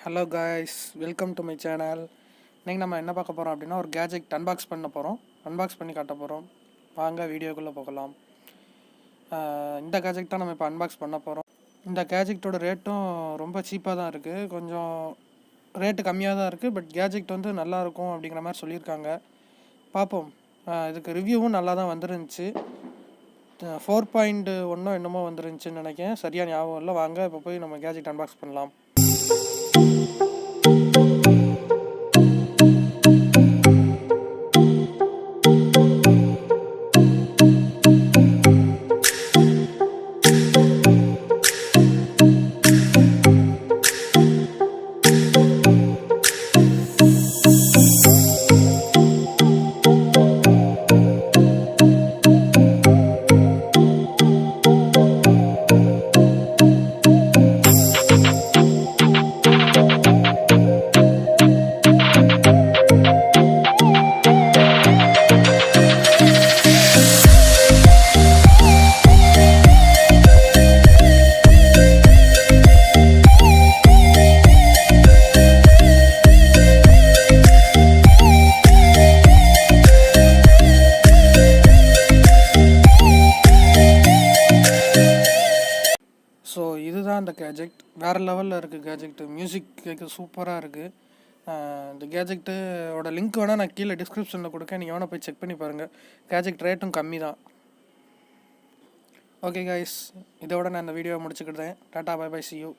Hello guys, welcome to my channel. இன்றைக்கி நம்ம என்ன பார்க்க போகிறோம் அப்படின்னா, ஒரு கேஜெட் அன்பாக்ஸ் பண்ணி காட்ட போகிறோம். வாங்க வீடியோக்குள்ளே போகலாம். இந்த கேஜெட் தான் நம்ம இப்போ அன்பாக்ஸ் பண்ண போகிறோம். இந்த கேஜெக்டோட ரேட்டும் ரொம்ப சீப்பாக தான் இருக்குது, கொஞ்சம் ரேட்டு கம்மியாக தான் இருக்குது. பட் கேஜெட் வந்து நல்லாயிருக்கும் அப்படிங்கிற மாதிரி சொல்லியிருக்காங்க. பார்ப்போம். இதுக்கு ரிவ்யூவும் நல்லா தான் வந்துருந்துச்சு. 4.1 என்னமோ வந்துருந்துச்சுன்னு நினைக்கிறேன், சரியாக ஞாபகம் இல்லை. வாங்க இப்போ போய் நம்ம கேஜெட் அன்பாக்ஸ் பண்ணலாம். ஸோ இதுதான் அந்த கேஜெட். வேறு லெவலில் இருக்குது கேஜெக்ட்டு. மியூசிக் கேட்க சூப்பராக இருக்குது. இந்த கேஜெக்ட்டோட லிங்க் வேணால் நான் கீழே டிஸ்கிரிப்ஷனில் கொடுக்கேன், நீங்கள் வேணால் போய் செக் பண்ணி பாருங்கள். கேஜெக்ட் ரேட்டும் கம்மி தான். ஓகே கைஸ், இதோட நான் இந்த வீடியோவை முடிச்சுக்கிட்டேன். Tata, bye bye, see you.